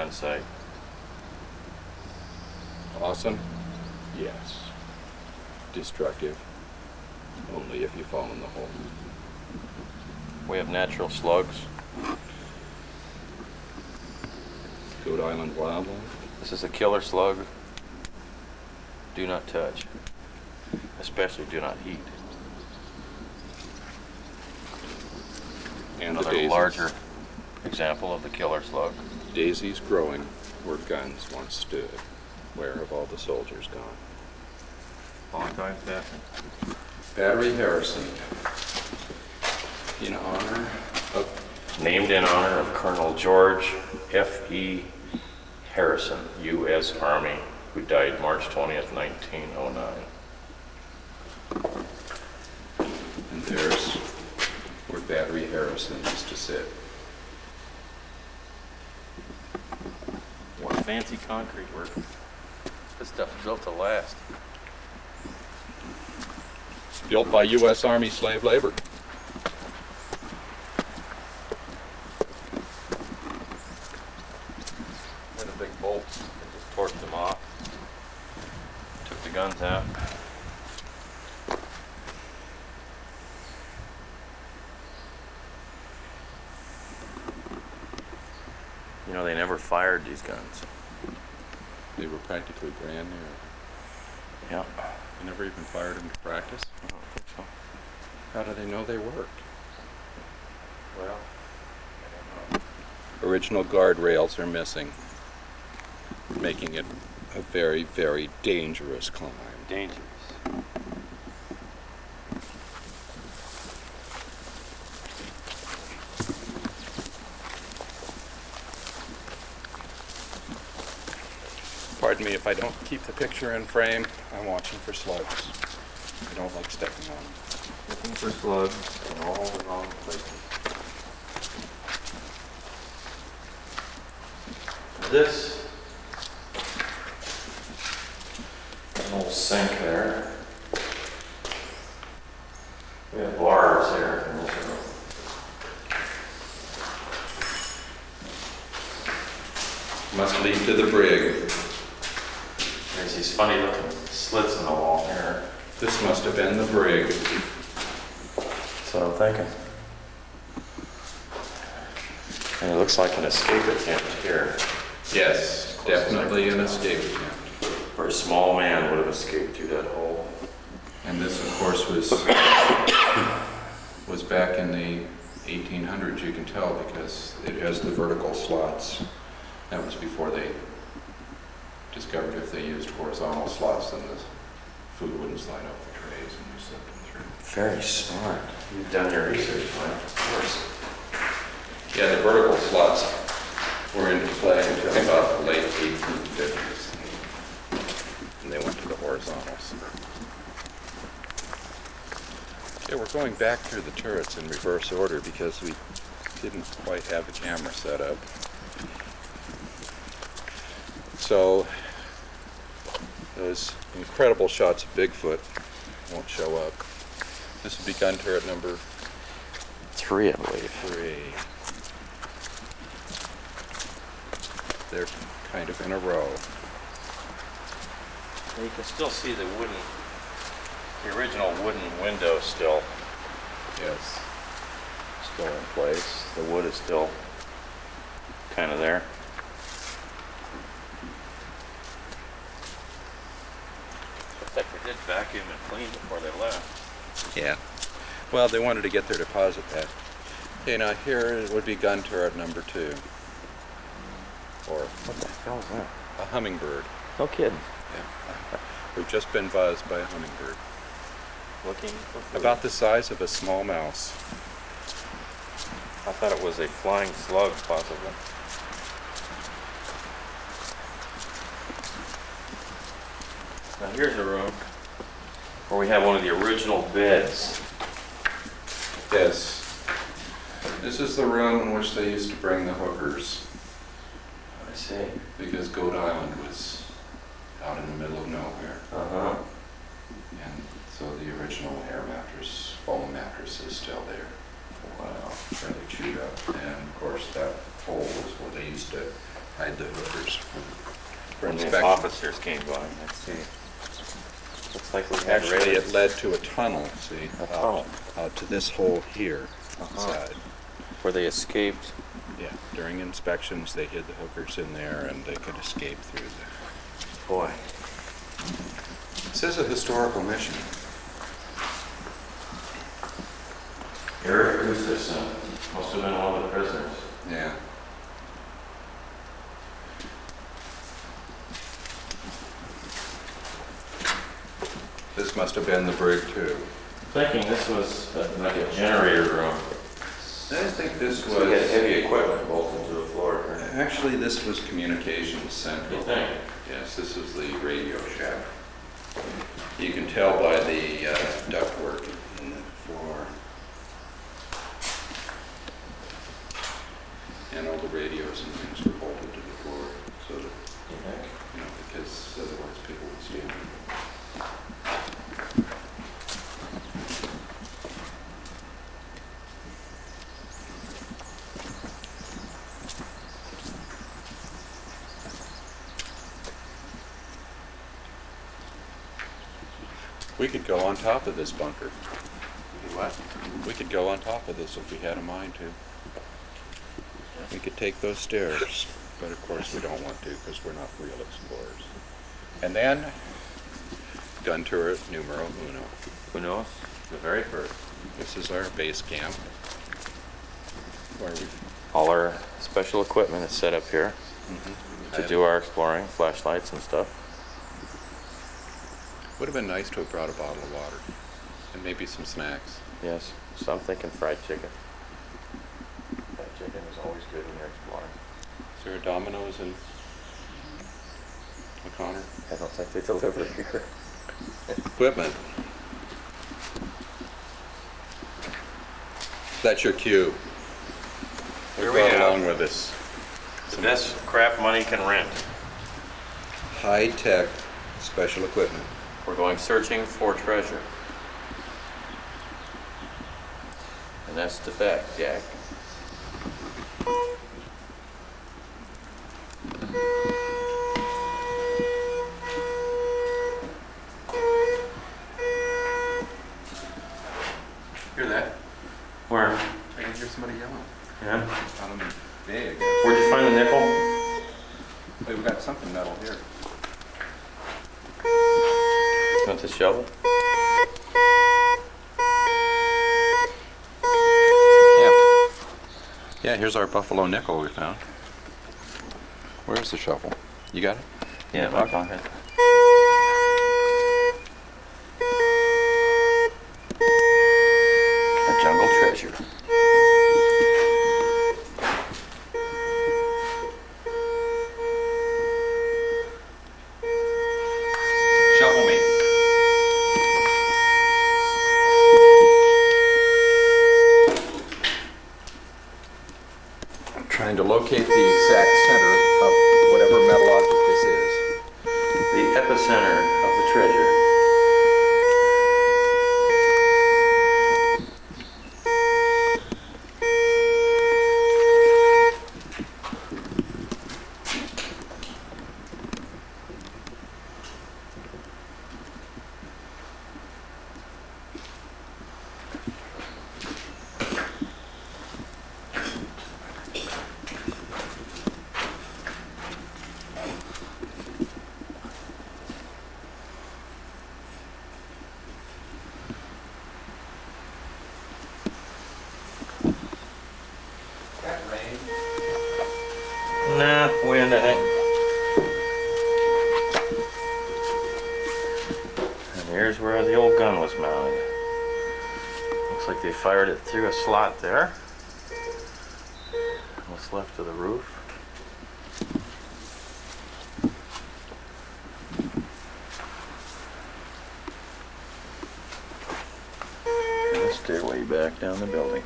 on site. Awesome? Yes. Destructive? Only if you fall in the hole. We have natural slugs. Goat Island wildlife? This is a killer slug. Do not touch. Especially do not eat. And Another larger example of the killer slug. Daisies growing where guns once stood. Where have all the soldiers gone? Long time passing. Battery Harrison. In honor of... Named in honor of Colonel George F.E. Harrison, U.S. Army, who died March 20th, 1909. And there's where Battery Harrison used to sit. What fancy concrete work. This stuff is built to last. Built by U.S. Army slave labor. They're the big bolts. They just torched them off. Took the guns out. You know, they never fired these guns. They were practically brand new. Yeah. They never even fired them to practice? I don't think so. How do they know they worked? Well, I don't know. Original guardrails are missing, making it a very, very dangerous climb. Dangerous. Pardon me if I don't keep the picture in frame. I'm watching for slugs. I don't like stepping on them. Looking for slugs in all the wrong places. This an old sink there. We have bars here in this room. Must lead to the brig. There's these funny looking slits in the wall here. This must have been the brig. That's what I'm thinking. And it looks like an escape attempt here. Yes, definitely an escape attempt. Where a small man would have escaped through that hole. And this, of course, was back in the 1800s. You can tell because it has the vertical slots. That was before they discovered if they used horizontal slots, then the food wouldn't slide off the trays and you slipped them through. Very smart. You've done your research, right? Of course. Yeah, the vertical slots were into play until about the late 1850s. And they went to the horizontals. Okay, we're going back through the turrets in reverse order because we didn't quite have the camera set up. So those incredible shots of Bigfoot won't show up. This would be gun turret number 3, I believe. 3. They're kind of in a row. You can still see the original wooden window still Yes. in place. The wood is still kind of there. Looks like they did vacuum and clean before they left. Yeah. Well, they wanted to get their deposit back. Okay, now here would be gun turret number 2. Or What the hell is that? a hummingbird. No kidding. Yeah. We've just been buzzed by a hummingbird. Looking for food. About the size of a small mouse. I thought it was a flying slug, possibly. Now here's a room where we have one of the original beds. Yes. This is the room in which they used to bring the hookers. I see. Because Goat Island was out in the middle of nowhere. Uh-huh. And so the original air mattress, foam mattress is still there. Wow. Fairly chewed up. And of course that hole was where they used to hide the hookers for When the inspection. officers came by, let's see. Looks like we had Actually, it raiders. led to a tunnel, see? A tunnel. Out to this hole here inside. Where they escaped. Yeah, during inspections, they hid the hookers in there and they could escape through the... Boy. It says a historical mission. Eric Gustafson must have been one of the prisoners. Yeah. This must have been the brig too. Thinking this was like a generator room. I think this So we had was... heavy equipment bolted to the floor. Actually, this was communications You central. think? Yes, this is the radio shack. You can tell by the ductwork in the floor. And all the radios and things were bolted to the floor, so that, You think? you know, because otherwise people would steal them. We could go on top of this bunker. What? We could go on top of this if we had a mind to. We could take those stairs, but of course we don't want to because we're not real explorers. And then, gun turret numero uno. Who knows? The very first. This is our base camp, where we All our special equipment is set up here to do our exploring, flashlights and stuff. Would have been nice to have brought a bottle of water and maybe some snacks. Yes, so I'm thinking fried chicken. Fried chicken is always good when you're exploring. Is there a Domino's in O'Connor? I don't think they deliver here. Equipment. That's your cue. Here we brought have along with us the best crap money can rent. high-tech special equipment. We're going searching for treasure. And that's the fact, Jack. Hear that? Where? I can hear somebody yelling. Yeah? Found them big. Where'd you find the nickel? We've got something metal here. Want the shovel? Yeah. Yeah, here's our buffalo nickel we found. Where's the shovel? You got it? Yeah, my pocket. A jungle treasure. Shovel me. I'm trying to locate the exact center of whatever metal object this is. The epicenter of the treasure. Nah, wind, I think. And here's where the old gun was mounted. Looks like they fired it through a slot there. What's left of the roof. And a stairway back down the building.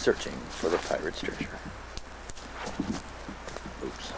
searching for the pirate's treasure. Oops.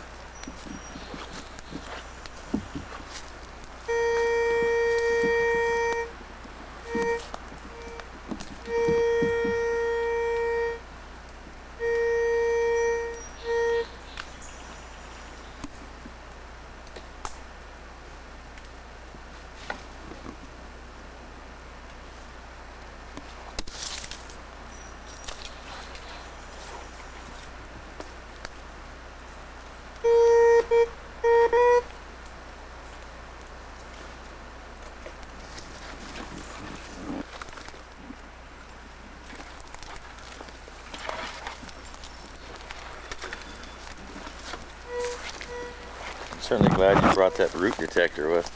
Certainly glad you brought that root detector with.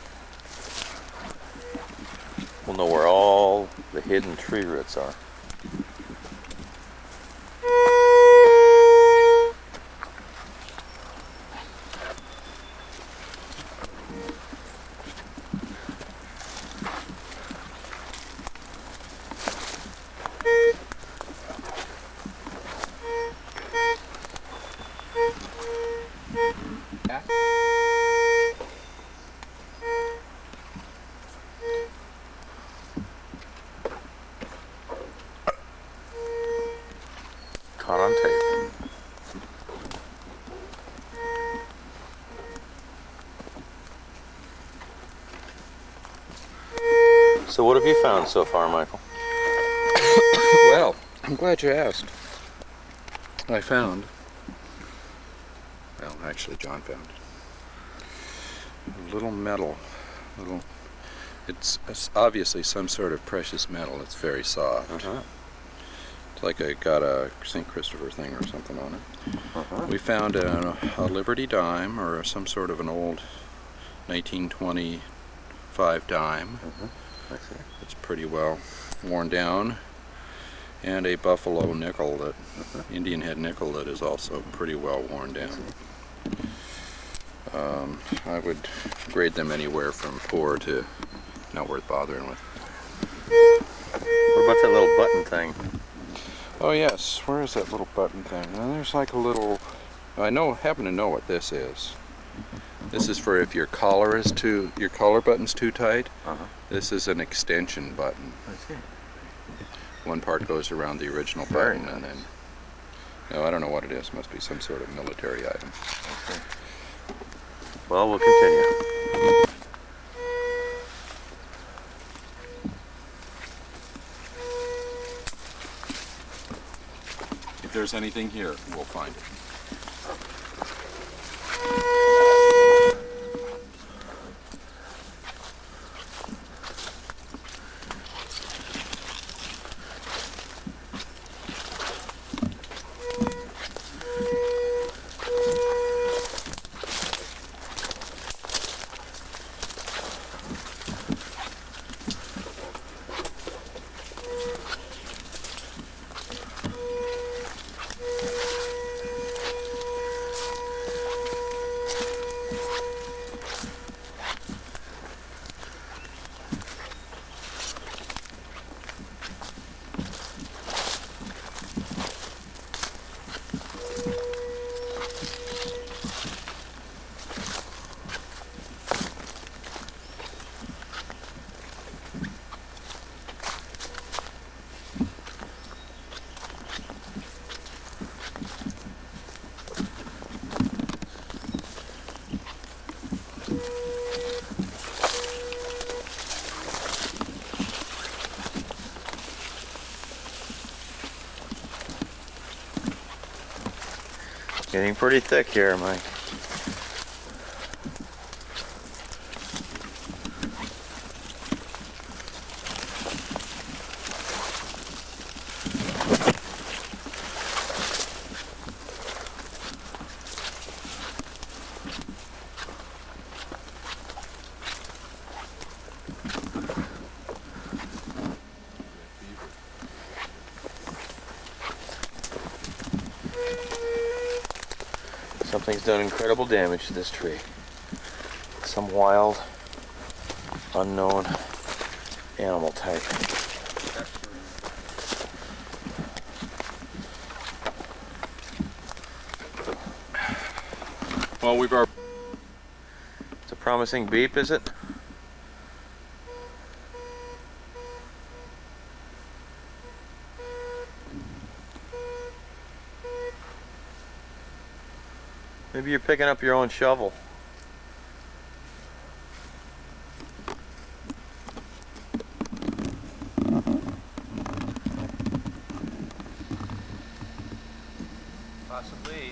We'll know where all the hidden tree roots are. Caught on tape. So what have you found so far, Michael? Well, I'm glad you asked. I found, well, actually John found a little metal. It's obviously some sort of precious metal. It's very soft. It's like I got a St. Christopher thing or something on it. We found a Liberty dime, or some sort of an old 1925 dime. It's pretty well worn down, and a Buffalo nickel, that Indian head nickel, that is also pretty well worn down. I would grade them anywhere from poor to not worth bothering with. What about that little button thing? Oh yes, where is that little button thing? Well, there's like a little, happen to know what this is. This is for if your collar button's too tight. This is an extension button. I see. One part goes around the original button, and then, no, I don't know what it is. Must be some sort of military item. Okay. Well, we'll continue. If there's anything here, we'll find it. Getting pretty thick here, Mike. Something's done incredible damage to this tree. Some wild, unknown animal type. Well, we've already... It's a promising beep, is it? Maybe you're picking up your own shovel. Possibly.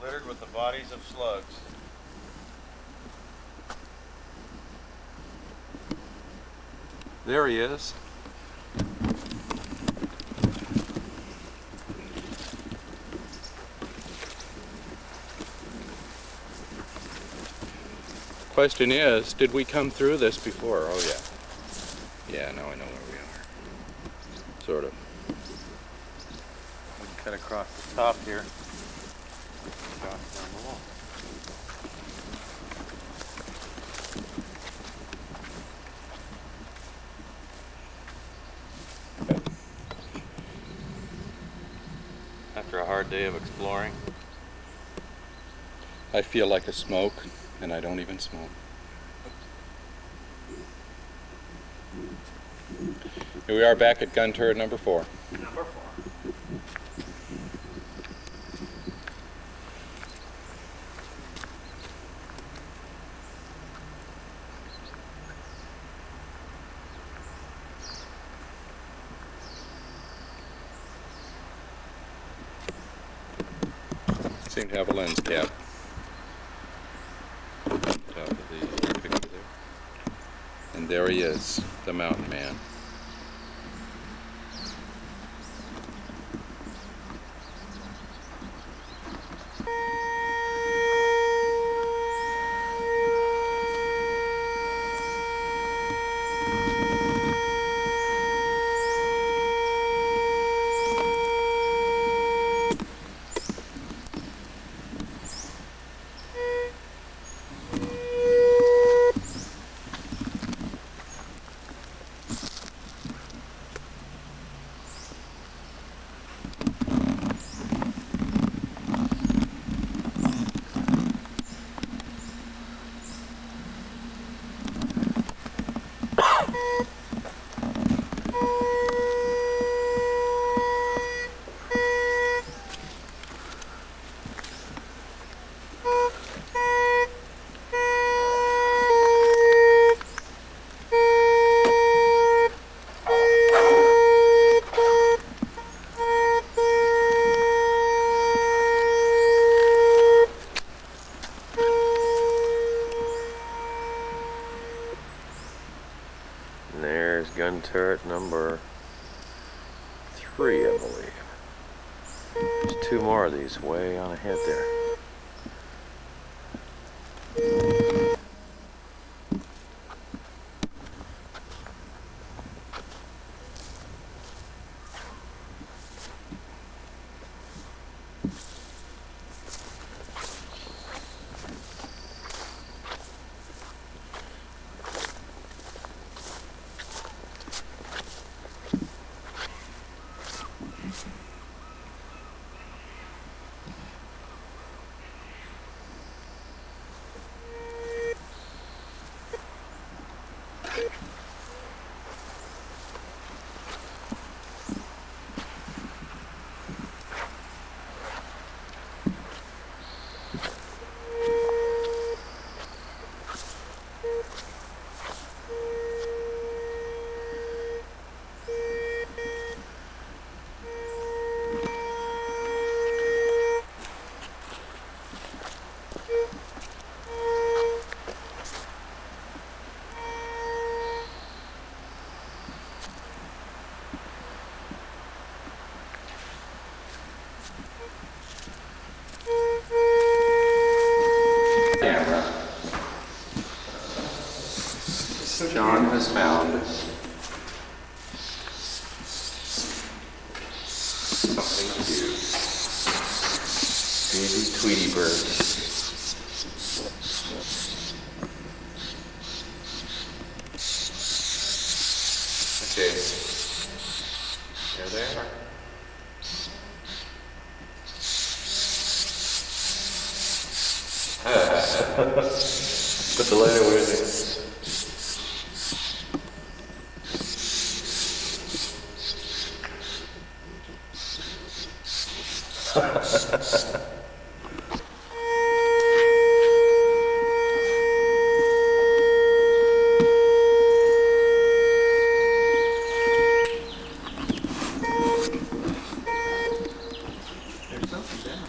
Littered with the bodies of slugs. There he is. Question is, did we come through this before? Oh yeah. Yeah, now I know where we are. Sort of. We can cut across the top here. Down below. After a hard day of exploring. I feel like a smoke, and I don't even smoke. Here we are back at gun turret number 4. Number 4. Seem to have a lens cap. Top of the picture there. And there he is, the mountain man. And there's gun turret number 3, I believe. There's 2 more of these way on ahead there. John has found something cute. Baby Tweety bird. Put the light away there. There's something down.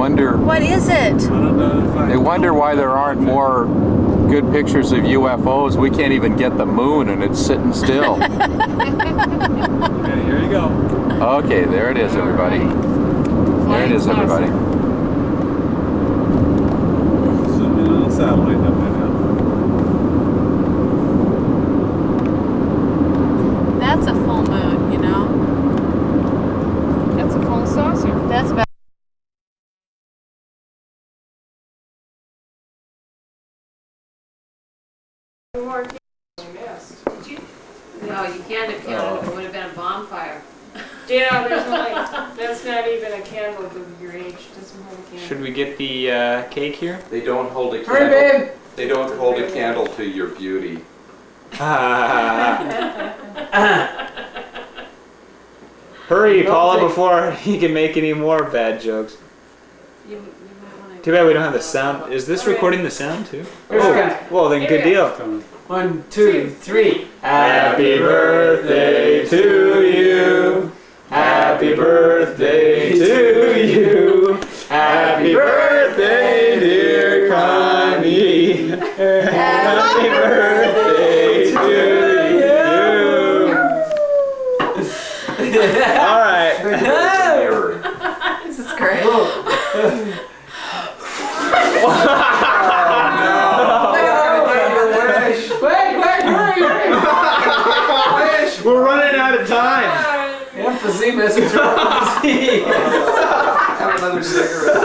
What is it? They wonder why there aren't more good pictures of UFOs. We can't even get the moon and it's sitting still. Okay, here you go. Okay, there it is, everybody. There it is, everybody. Zoom in on the satellite up there now. That's a full moon, you know? That's a full saucer. That's about More you missed. Did you? No, you can't have counted, it would have been a bonfire. Yeah, there's like, that's not even a candle of your age. Doesn't hold a candle. Should we get the cake here? They don't hold a Hurry, candle. babe! They don't hold a candle to your beauty. Hurry, Paula, before he can make any more bad jokes. You might want to. Too bad we don't have the sound. Is this recording the sound too? Here's Oh, the well then good deal. 1, 2, 3. Happy birthday to you. Happy birthday to you. Happy birthday, dear Connie. Happy birthday to you. All right. Error. This is great. We're running out of time. Emphysema is Have another cigarette.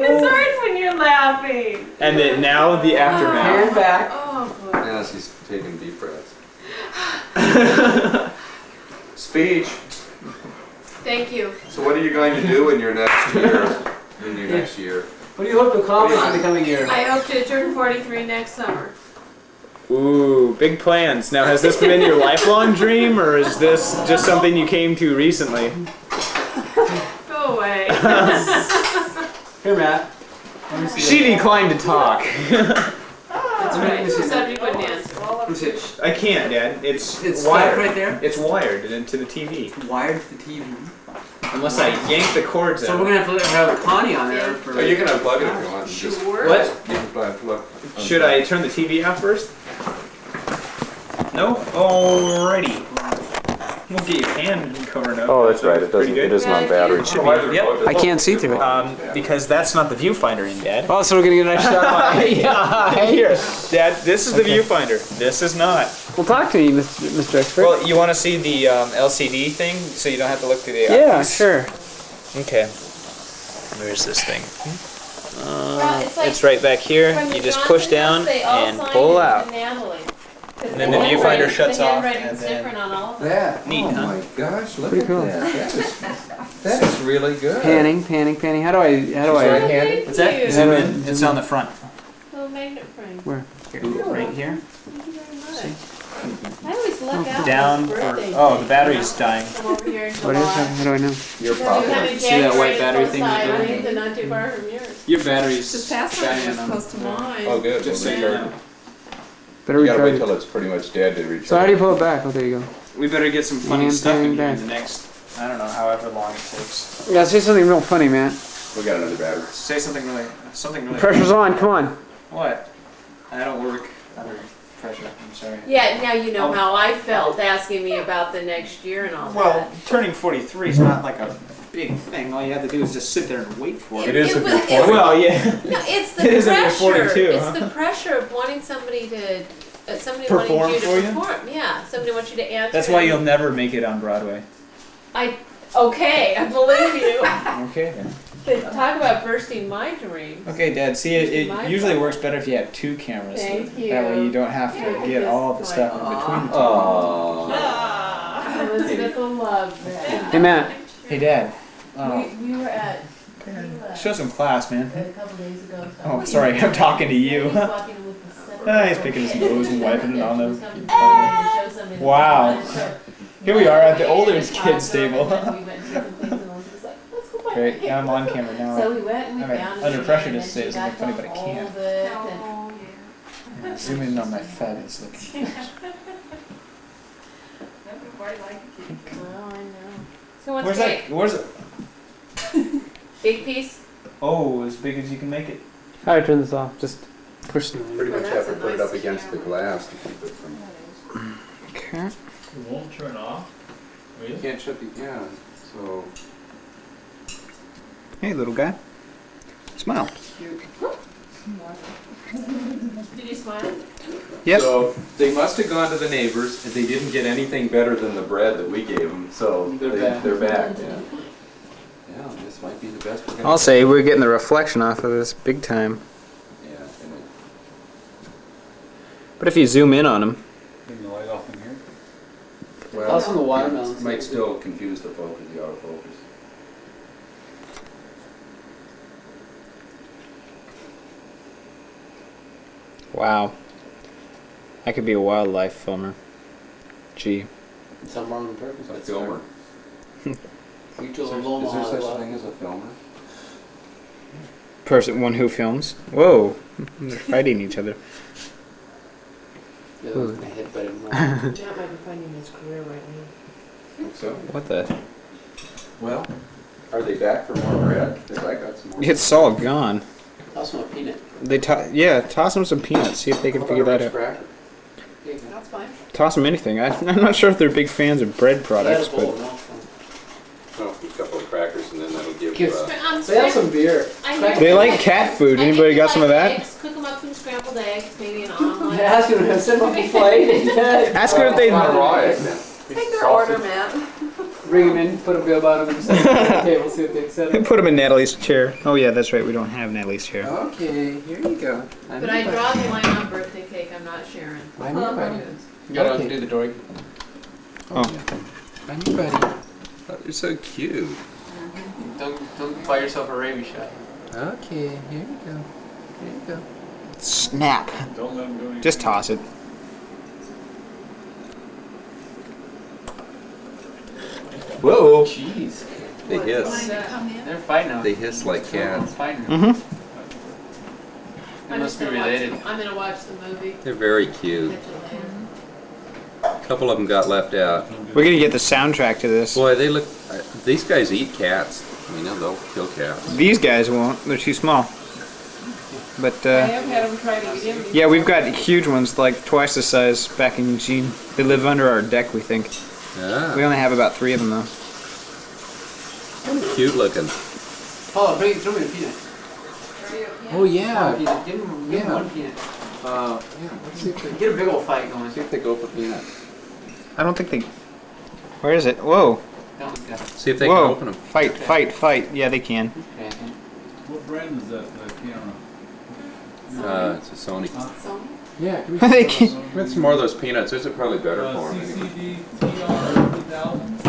It's hard when you're laughing. And then now the aftermath. Hand back. Oh, boy. Yeah, she's taking deep breaths. Speech. Thank you. So what are you going to do in your next year? What do you hope to accomplish in the coming year? I hope to turn 43 next summer. Ooh, big plans. Now, has this been your lifelong dream, or is this just something you came to recently? Go away. Here, Matt. She declined to talk. Alright, subject wouldn't answer. I can't, Dad. It's It's wired. stuck right there? It's wired into the TV. Wired to the TV. Unless I yank the cords So out. we're gonna have to have Connie on there for. Oh, you can unplug it if you want. Just Sure. What? you can unplug. Should I turn the TV off first? No? Alrighty. We'll get your hand covered up. Oh, that's right. It Pretty doesn't. good. It isn't on battery. Should be. Yep. I can't see through it. Because that's not the viewfinder in, Dad. Oh, so we're gonna get a nice shot. Yeah, here. Dad, this is the viewfinder. This is not. Well, talk to me, Mr. Expert. Well, you want to see the LCD thing so you don't have to look through the yeah, eyepiece? sure. Okay. Where's this thing? Well, it's like It's right back here. from the You just push Johnsons, down they all and signed pull it out. to Natalie. 'Cause And then the the viewfinder handwriting- shuts the off, handwriting's and then- different on all of them. That. Neat, oh huh? my gosh, look Pretty at cool. that. That is really good. Panning. How do I? right-handed. What's that? Thank Zoom you. in. It's on the front. Little magnet frame. Where? Here, right here. Thank you very much. I always look out Down for for. birthday Oh, the things. battery's dying. Come over here in What is July. that? How do I know? Your So you problem. have in See that white January, battery it's thing close right by, there? and not too far from yours. Your battery's This password dying was on. close to mine. Oh, good. Just so Well, you know. Better you gotta wait recharge till it. it's pretty much dead to recharge. So how do you pull it back? Oh, there you go. We better get some funny And stuff in here back. in the next, I don't know, however long it takes. Yeah, say something real funny, man. We got another battery. Say something really. Pressure's on. Come on. What? I don't work under pressure. I'm sorry. Yeah, now you know how I felt asking me about the next year and all Well, that. turning 43 is not like a big thing. All you have to do is just sit there and wait for it. It is if was- you're it 40. Well, yeah. No, it's the It is if you're pressure. 42, It's huh? the pressure of wanting somebody to, somebody Perform wanting you for to you? perform. Yeah, somebody wants you to answer. That's why you'll never make it on Broadway. Okay, I believe you. Okay then. Talk about bursting my dreams. Okay, Dad. See, it My usually fault. works better if you have two cameras. Thank you. That way you don't have to Yeah, get this all the is stuff like- in between the two. Aww. Elizabeth will love that. Hey, Matt. Hey, Dad. We were at Show some class, man. a couple days ago. Oh, sorry. I'm talking to you. He's picking his nose and wiping it on them. Wow. Here we are at the older kids' table. Great. Now I'm on camera now. So we went and we I'm found under it, pressure and to then say she something got funny, to but I hold can't. it, and- Zoom in on my fat. It's like. Well, I know. So what's Where's cake? that? Where's it? Big piece? Oh, as big as you can make it. How do I turn this off? Just push the. Pretty much have to put it up against the glass to keep it from. Okay. It won't turn off? You can't shut the, yeah, so. Hey, little guy. Smile. Did you smile? Yep. So they must have gone to the neighbors and they didn't get anything better than the bread that we gave them, so they're back, yeah. Yeah, this might be the best we're gonna. I'll say we're getting the reflection off of this big time. Yeah, and But if you zoom in on them, Toss them the watermelon. It might still confuse the focus, the autofocus. Wow. I could be a wildlife filmer. Gee. Some wrong on purpose. A but filmer. Mutual Is Loma. there such a thing as a filmer? One who films. Whoa. They're fighting each other. The other one's gonna headbutt him. Matt might be finding his career right now. Think so? What the? Well, are they back for more bread? Because I got some more. It's all gone. Toss them a peanut. Yeah, toss them some peanuts. See if they can figure that out. Cracker. That's fine. Toss them anything. I'm not sure if they're big fans of bread products, That's bowl, but no. Oh, a couple of crackers and then that'll give Give- They have some beer. they like cat food. Anybody got some of that? Cook them up some scrambled eggs, maybe an omelet. Ask them to send them a plate. Ask her if they. raw egg then. Take their order, Matt. Bring them in, put a bib on them, and set them on the table, see if they accept it. Put them in Natalie's chair. Oh yeah, that's right. We don't have Natalie's chair. Okay, here you go. But I draw the line on birthday cake. I'm not sharing. I know, buddy. You gotta undo the door. Oh. I knew, buddy. Oh, you're so cute. Don't buy yourself a rabies shot. Okay, here you go. Here you go. Snap. Don't let them go any Just toss it. Whoa! Jeez. They hiss. They're fighting now. They hiss like cats. Fighting. Mm-hmm. They must be related. I'm gonna watch the movie. They're very cute. Catch it later. A couple of them got left out. We're gonna get the soundtrack to this. Boy, they look. These guys eat cats. I mean, they'll kill cats. These guys won't. They're too small. But I have had them try to get in. yeah, we've got huge ones, like twice the size back in Eugene. They live under our deck, we think. Ah, We only have about 3 of them though. cute looking. Oh, throw me a peanut. Oh yeah. Peanut. Give him Yeah. one peanut. Yeah. Let's see if they, Get a big old fight going. see if they go for peanut. I don't think they. Where is it? Whoa! That one's got See if they can Whoa! open them. Fight! Fight! Fight! Yeah, they can. okay. What brand is that camera? It's a Sony. So, Yeah, can They can. we get some more of those peanuts? Those are probably better for them. CCD TR 2000?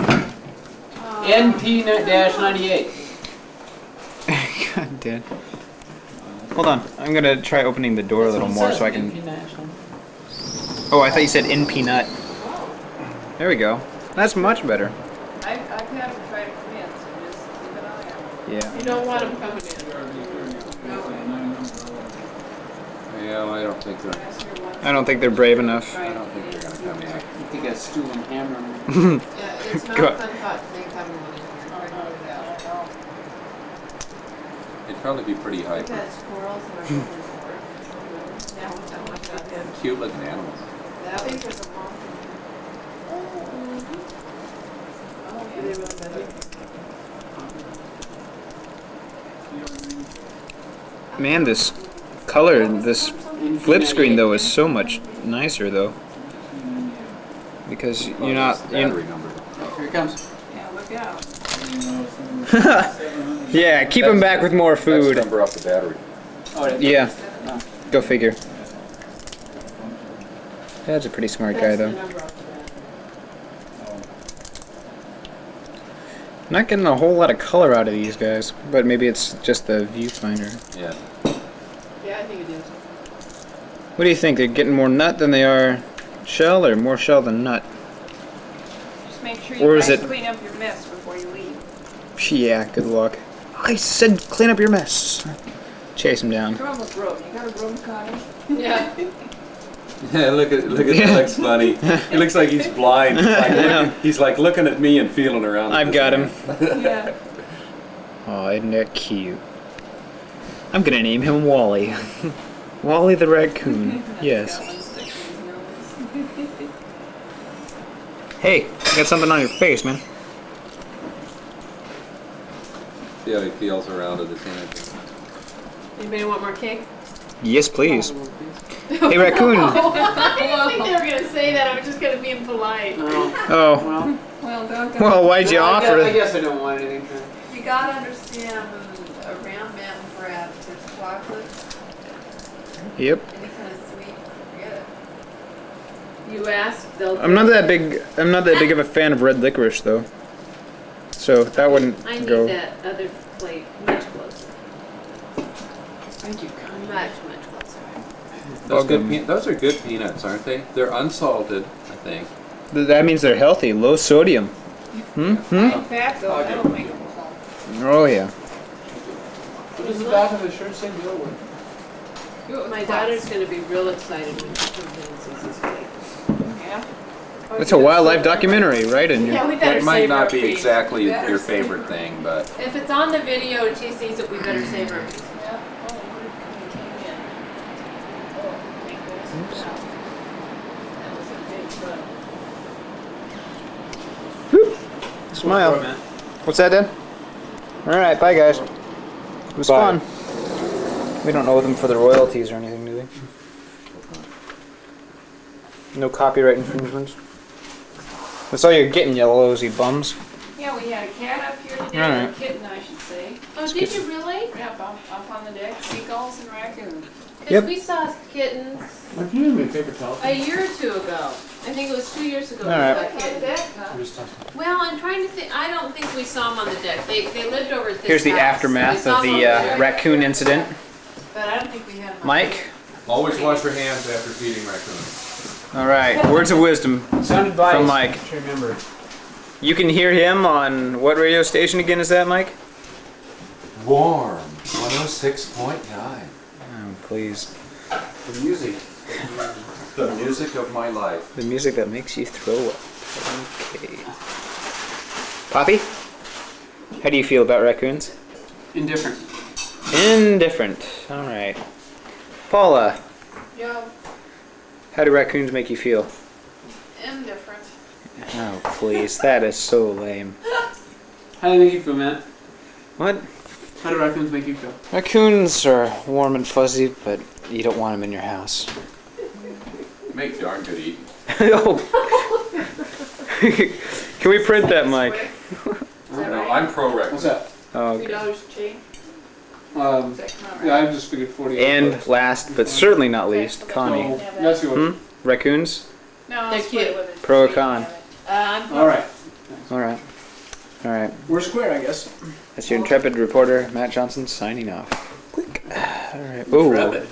NP-98. God damn. Hold on. I'm gonna try opening the door a little more so I can. Oh, I thought you said in peanut. There we go. That's much better. I've had them try to come in, so just keep an eye on them. Yeah. you don't want them coming in. Yeah, I don't think they're. Ask your one. I don't think they're brave enough. I don't think they're gonna come in. You think a stool and hammer on them. Yeah, it's not Go- a fun thought to think having one in here. They'd probably be pretty We've hyper. had squirrels in our front door. Now we don't want that in. Cute looking animals. That big was a mom. Oh, yeah, they really busy. Man, this color, this flip screen though is so much nicer though. Because you're not. Battery number. Here it comes. Yeah, look out. Yeah, keep them back with more That's food. the number off the battery. Oh, it is. Yeah, Oh. go figure. Dad's a pretty smart guy though. Not getting a whole lot of color out of these guys, but maybe it's just the viewfinder. Yeah. Yeah, I think it is. What do you think? They're getting more nut than they are shell, or more shell than nut? Just make sure Or you is guys it- clean up your mess before you leave. Yeah, good luck. I said clean up your mess. Chase him down. Throw him a broom. You got a broom, Connie? Yeah. Yeah, look at that looks funny. He looks like he's blind. He's like looking at me and feeling around. I've got him. Yeah. Oh, isn't that cute? I'm gonna name him Wally. Wally the raccoon. Yes. Hey, you got something on your face, man. See how he feels around at the same time. Anybody want more cake? Yes, please. Hey, raccoon. I didn't think they were gonna say that. I was just gonna be impolite. Oh. Oh, Well, Well, don't go. well, why'd you offer I it? guess I don't want anything. You gotta understand when around mountain bread, there's chocolate, Yep. any kind of sweet, forget it. You ask, they'll. I'm not that big. I'm not that big of a fan of red licorice though. So that wouldn't I need go. that other plate much closer. Thank you, Connie. Much closer. Those are good peanuts, aren't they? They're unsalted, I think. That means they're healthy, low sodium. Hmm. High fat though, that'll make them fall. Oh yeah. What does the back of the shirt say deal with? My daughter's gonna be real excited when she comes in and sees this plate. Yeah. It's a wildlife documentary, right? And Yeah, we better It might save our not be piece. exactly Better your save favorite thing, but If it's on the video and she sees it, we better save her piece. Yeah. Oh, where came in? Oh, make those. That was a big butt. smile. What's that, Dan? All right, bye guys. It was fun. We don't owe them for the royalties or anything, do we? No copyright infringements. That's all you're getting, you lowsy bums. Yeah, we had a cat up here today, All or a right. kitten, I should say. Oh, did you really? Yeah, up on the deck, seagulls and raccoons. Because Yep. we saw kittens Like, you didn't make paper towel. a year or two ago. I think it was 2 years ago. All right. We saw Up on the kittens. deck, huh? Well, I'm trying to think. I don't think we saw them on the deck. They lived over at this Here's the house. aftermath We saw of them the over there. raccoon incident. But I don't think we had them. Mike? always wash your hands after feeding raccoons. All right, words of wisdom Sound advice. from Mike. To remember. You can hear him on what radio station again is that, Mike? Warm, 106.9. Oh, please. The music. The music of my life. The music that makes you throw up. Okay. Poppy? How do you feel about raccoons? Indifferent. Indifferent. All right. Paula, Yo, how do raccoons make you feel? indifferent. Oh, please. That is so lame. How do they make you feel, Matt? What? How do raccoons make you feel? Raccoons are warm and fuzzy, but you don't want them in your house. Make darn good eating. Oh. Can we print that, Mike? Is that No, right? I'm pro raccoon. What's that? Oh, $3 okay. change? Um, Is that come out yeah, right? I just figured 40. And last, but certainly not least, Connie. So, that's yours. Raccoons? No, I'll They're split it cute. with it. Pro or con? I'm All right. All right. All right. We're square, I guess. That's your intrepid reporter, Matt Johnson, signing off. Click. All right. Ooh. Rabbit.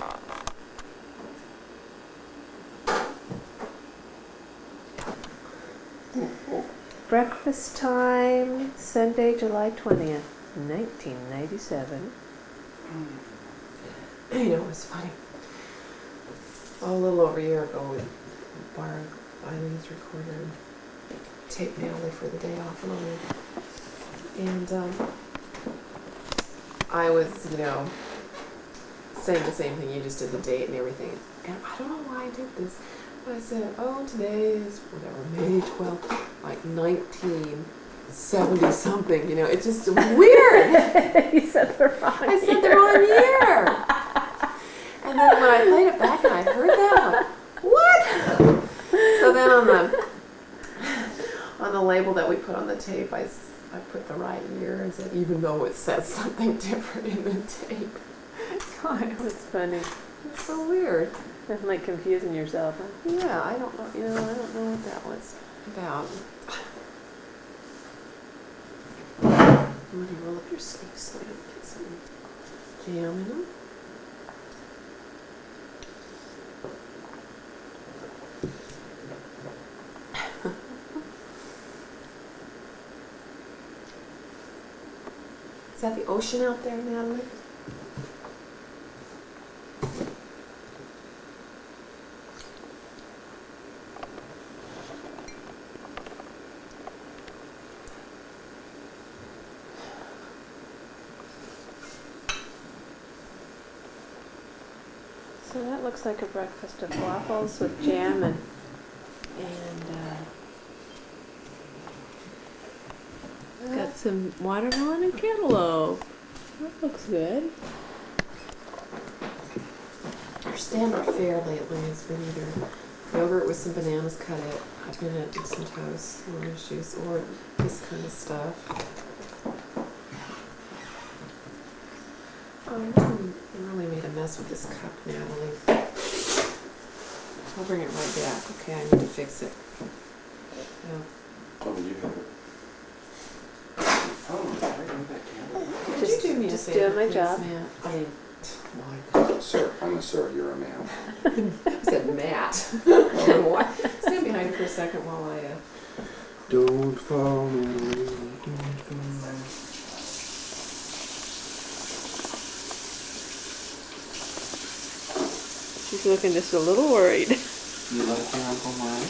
Breakfast time, Sunday, July 20th, 1997. You know, it was funny. A little over a year ago, we borrowed Eileen's recorder and taped Natalie for the day off and all. And I was, saying the same thing. You just did the date and everything. And I don't know why I did this. I said, oh, today is whatever, May 12th, like 1970 something. It's just weird. You said the wrong I said the wrong year. And then when I played it back and I heard that, I'm like, what? So then on the label that we put on the tape, I put the right year and said, even though it says something different in the tape. God, it was That's funny. so weird. That's like confusing yourself, huh? Yeah, I don't know. I don't know what that was about. I'm gonna roll up your sleeves so you get some jam in them. Is that the ocean out there, Natalie? So that looks like a breakfast of waffles with jam and got some watermelon and cantaloupe. That looks good. Our standard fare lately has been either yogurt with some bananas cut in it and some toast, orange juice, or this kind of stuff. Oh, you really made a mess with this cup, Natalie. I'll bring it right back. Okay, I need to fix it. Yeah. Oh, you have it. Oh, right on that camera. Could you do me a just favor, doing my please, job. Matt? I mean, Sir, I'm a sir, you're a man. I said Matt. What? Stand behind you for a second while I, Don't fall, Natalie, don't fall. She's looking just a little worried. You like your Uncle Mike?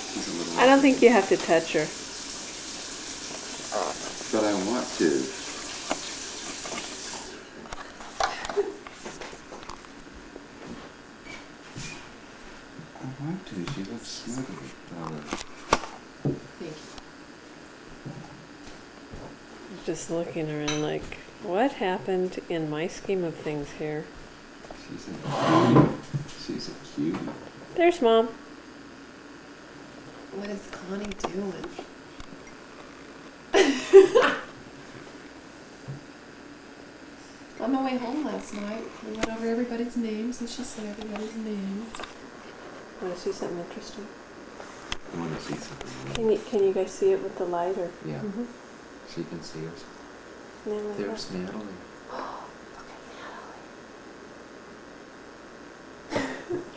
He's a little I don't think you have to touch her. But I want to. I want to. She looks snuggly. thank Just looking around like, what happened in my scheme of things here? She's a cutie. She's a cutie. There's Mom. you. What is Connie doing? On my way home last night, we went over everybody's names, and she said everybody's names. Want to see something interesting? I want to see something. Can you guys see it with the light or? Yeah, Mhm. she can see us. No, like There's that. Natalie.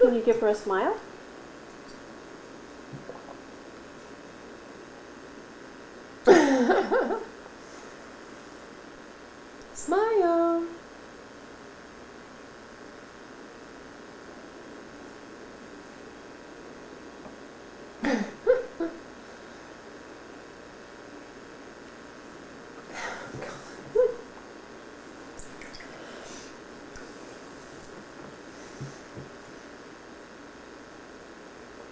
Can you give her a smile? Smile.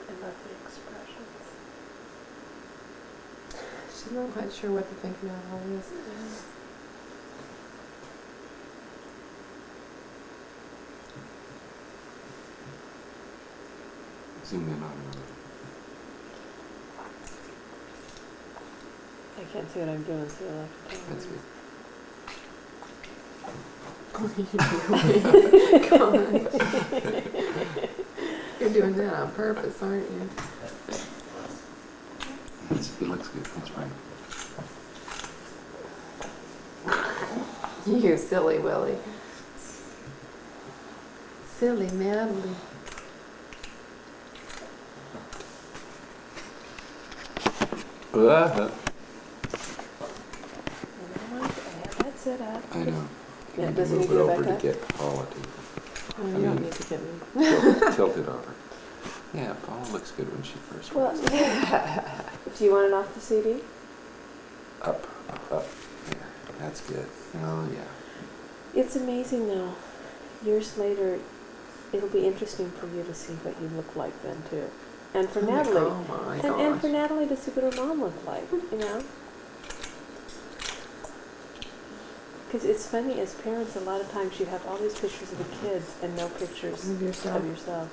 I love the expressions. She's not quite sure what to think about all this. Zoom in on her. I can't see what I'm doing, so you'll have to tell That's me. good. You're doing that on purpose, aren't you? It looks good. That's right. You silly Willie. Silly Natalie. That's it up. I know. Yeah, You need to does it move need it to go over back to up? get Paula to Oh, you don't need to get me. tilt it over. Yeah, Paula looks good when she first Well, was. do you want it off the CD? Up. Yeah, that's good. Oh, yeah. It's amazing though. Years later, it'll be interesting for you to see what you look like then too. And for Natalie. Oh my And gosh. for Natalie to see what her mom looked like, you know? Because it's funny, as parents, a lot of times you have all these pictures of the kids and no pictures Of yourself. of yourself.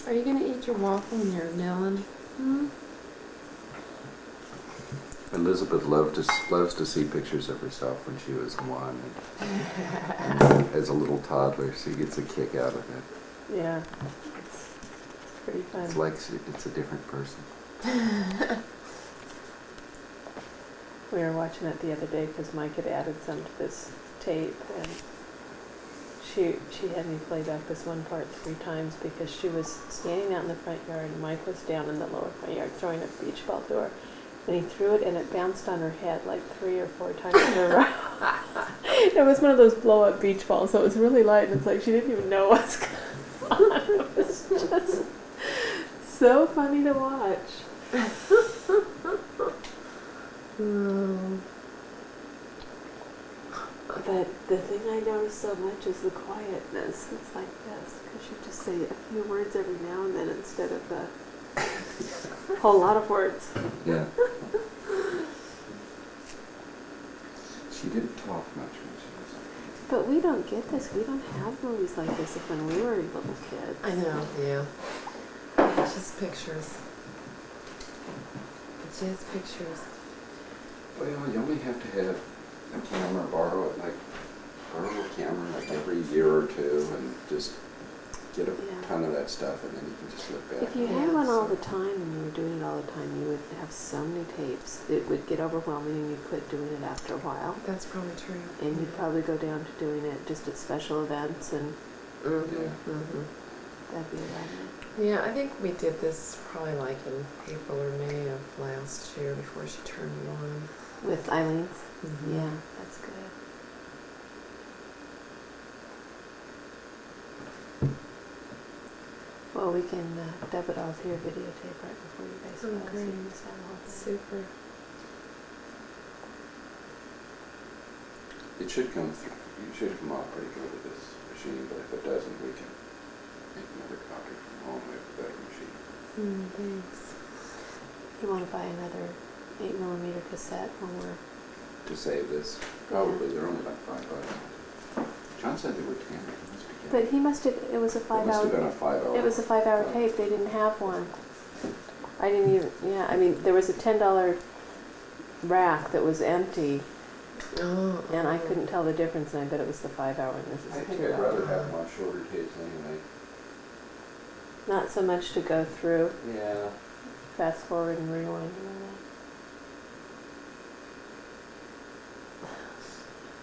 Yeah. Are you going to eat your waffle and your melon? Hmm? Elizabeth loves to see pictures of herself when she was 1. And as a little toddler, she gets a kick out of it. Yeah. It's pretty fun. It's like it's a different person. We were watching it the other day because Mike had added some to this tape, and she had me play back this one part 3 times because she was standing out in the front yard and Mike was down in the lower front yard throwing a beach ball to her. And he threw it and it bounced on her head like 3 or 4 times in a row. It was one of those blow-up beach balls, so it was really light, and it's like she didn't even know what's going on. It was just so funny to watch. But the thing I notice so much is the quietness. It's like this, because you just say a few words every now and then instead of a whole lot of words. Yeah. She didn't talk much when she was. But we don't get this. We don't have movies like this when we were little kids. I know, yeah. It's just pictures. It's just pictures. Well, you only have to have a camera, borrow a camera like every year or two and just get a Yeah. ton of that stuff, and then you can just look back. If you on it. had one all the time and you were doing it all the time, you would have so many tapes. It would get overwhelming and you'd quit doing it after a while. That's probably true. And you'd probably go down to doing it just at special events, and that'd be about it. Yeah, I think we did this probably like in April or May of last year before she turned 1. With Eileen's? Mhm. Yeah, that's good. Well, we can dub it all to your videotape right before you guys Oh, go, so great. you can just have the whole thing. Super. It should come through. It should come off pretty good with this machine, but if it doesn't, we can make another copy from home. We have a better machine. Thanks. You want to buy another 8mm cassette when we're... To save this, probably they're only like $5. John said they were 10. Must be 10. But he must have, it was a It must have been a 5-hour. It was a 5-hour tape. They didn't have one. I didn't even, yeah, I mean, there was a $10 rack that was empty, Oh, and I couldn't tell the difference, and I bet it was the 5-hour, and this I is think a I'd 2-hour. rather have my shorter tapes anyway. Not so much to go through, Yeah. fast forward and rewind and all that.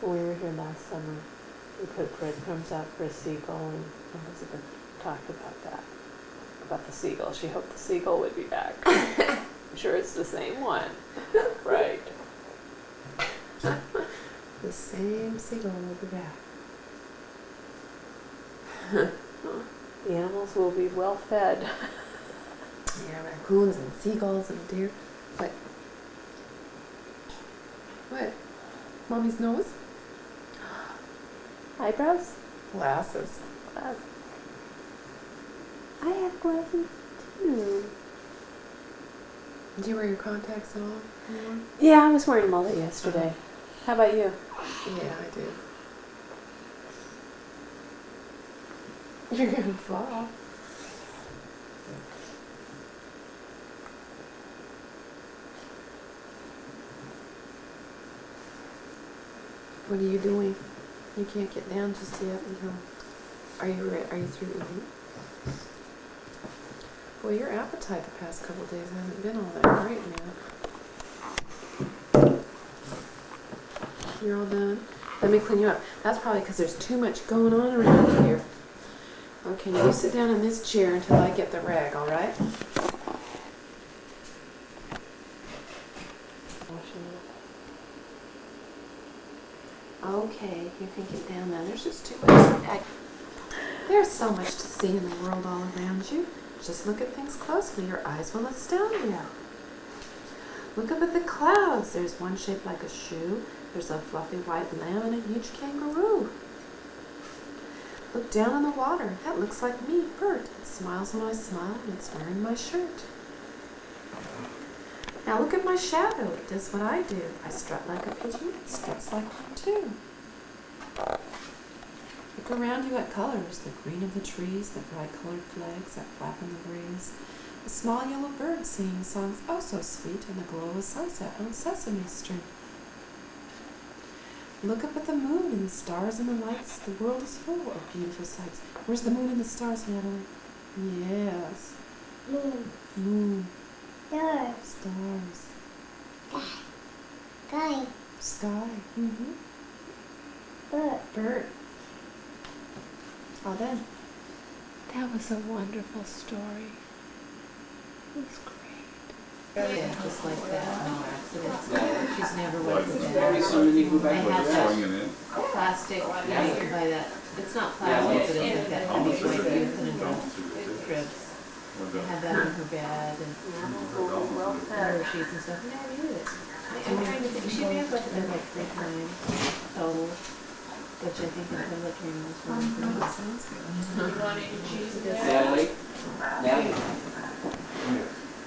When we were here last summer, we put breadcrumbs out for a seagull, and Elizabeth talked about that, about the seagull. She hoped the seagull would be back. I'm sure it's the same one. Right. the same seagull will be back. The animals will be well fed. Yeah, raccoons and seagulls and deer. What? What? Mommy's nose? Eyebrows? Glasses. Glasses. I have glasses too. Do you wear your contacts at all anymore? Yeah, I was wearing them all day yesterday. How about you? Yeah, I do. You're gonna fall. What are you doing? You can't get down just yet. Are you through eating? Well, your appetite the past couple of days hasn't been all that great, man. You're all done? Let me clean you up. That's probably because there's too much going on around here. Okay, now you sit down in this chair until I get the rag, all right? Okay, you can get down now. There's just too much. There's so much to see in the world all around you. Just look at things closely. Your eyes will astound you. Look up at the clouds. There's one shaped like a shoe. There's a fluffy white lamb and a huge kangaroo. Look down in the water. That looks like me, Bert. It smiles when I smile, and it's wearing my shirt. Now look at my shadow. It does what I do. I strut like a pigeon. It struts like one too. Look around you at colors. The green of the trees, the bright colored flags that flap in the breeze. A small yellow bird singing songs oh so sweet in the glow of sunset on Sesame Street. Look up at the moon and the stars and the lights. The world is full of beautiful sights. Where's the moon and the stars, Natalie? Yes. Moon. Moon. Stars. Stars. Sky. Sky. Mm-hmm. Bird. Bird. All done. That was a wonderful story. It was great. Yeah, just like that, no accidents. She's never worked with Very that. soon when you go back. I have that plastic, you can buy that, it's not plastic, but it's like that heavy weight you put in the cribs. I had that in her bed and Well her fed. sheets and stuff, I never used it. I'm trying to think, she may have left it like 3 times total, which I think the toilet training was one of them. Sounds good. You want any cheese in there? Natalie? Natalie?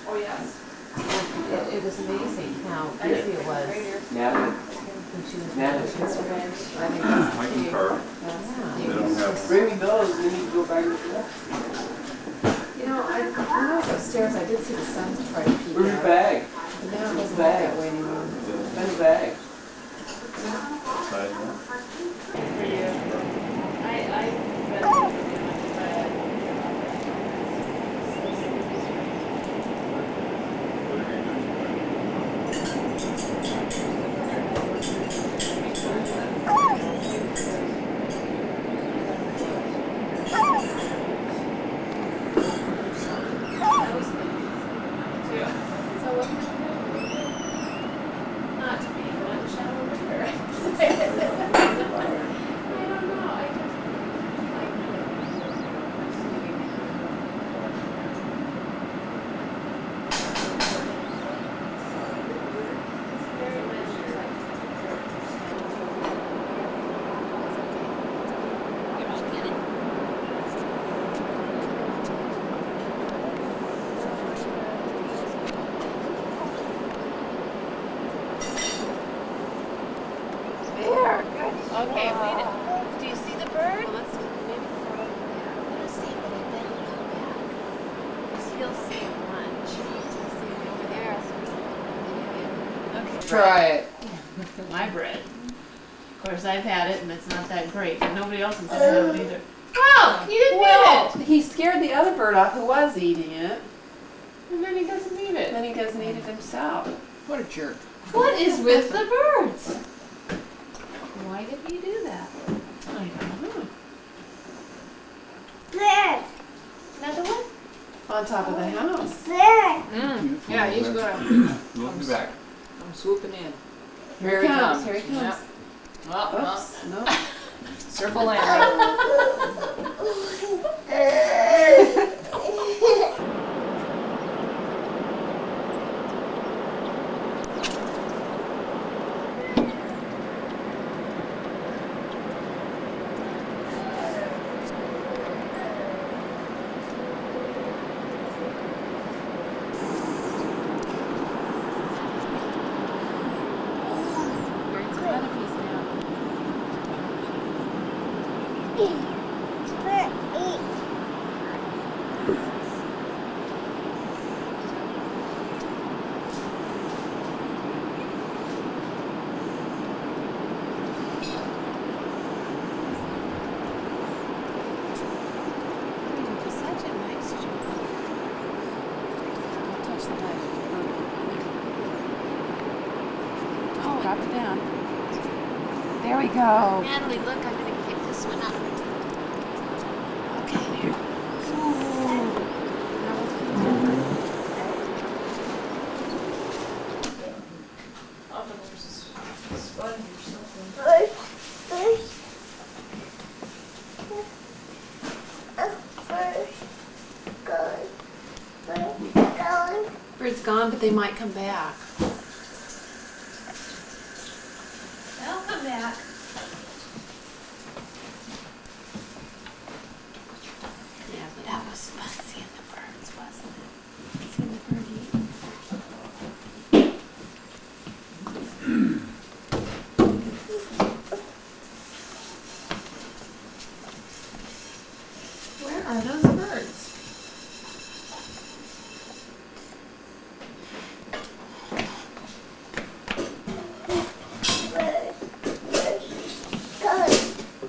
Oh, yes. It was amazing how easy it was Natalie? when she was. Natalie? I mean, it's I concur. yeah. They don't have. Bring those, then you can go back and forth. You know, when I was upstairs, I did see the sons try to peek Where's your out. bag? But now it doesn't look that way anymore. Where's your bag? I Try it. My bread. Of course, I've had it and it's not that great, but nobody else is gonna have it either. Oh, he didn't Well, eat it! he scared the other bird off who was eating it, And then he doesn't eat it. and then he doesn't eat it himself. What a jerk. What is with the birds? Why did he do that? I don't know. Another one? On top of the house. Yeah, he's gonna. We'll be back. I'm swooping in. Here he comes. Here he comes. Yep. Oh, Oops. No. circle landing. Drop it down. There we go. Natalie, look, I'm gonna kick this one up. Okay. Bird's gone, but they might come back. They'll come back. Yeah, but that was fun seeing the birds, wasn't it? Seeing the bird eat. Where are those birds?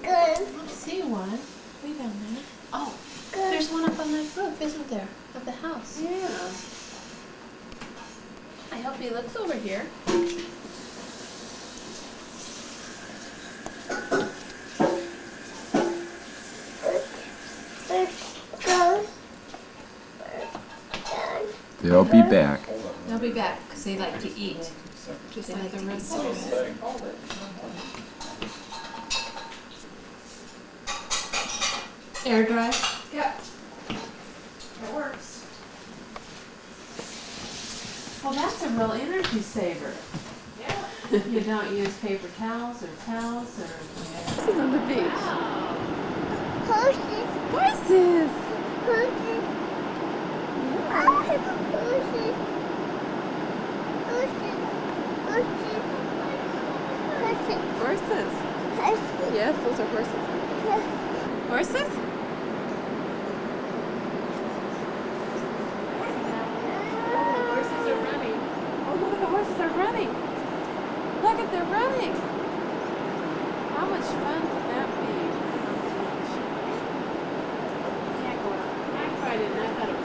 I see one. Way down there. Oh, there's one up on that roof, isn't there? Of the house. Yeah. I hope he looks over here. They'll be back. They'll be back because they like to eat. Just They like like the to rest eat. of us. Air dry. Yep. It works. Well, that's a real energy saver. Yeah. You don't use paper towels or towels or. This is on the beach. Horses. Horses. Yes, those are horses. Horses? Horses are running. Oh, look at the horses are running. Look at they're running. How much fun could that be? Can't go out. I tried it and I thought it was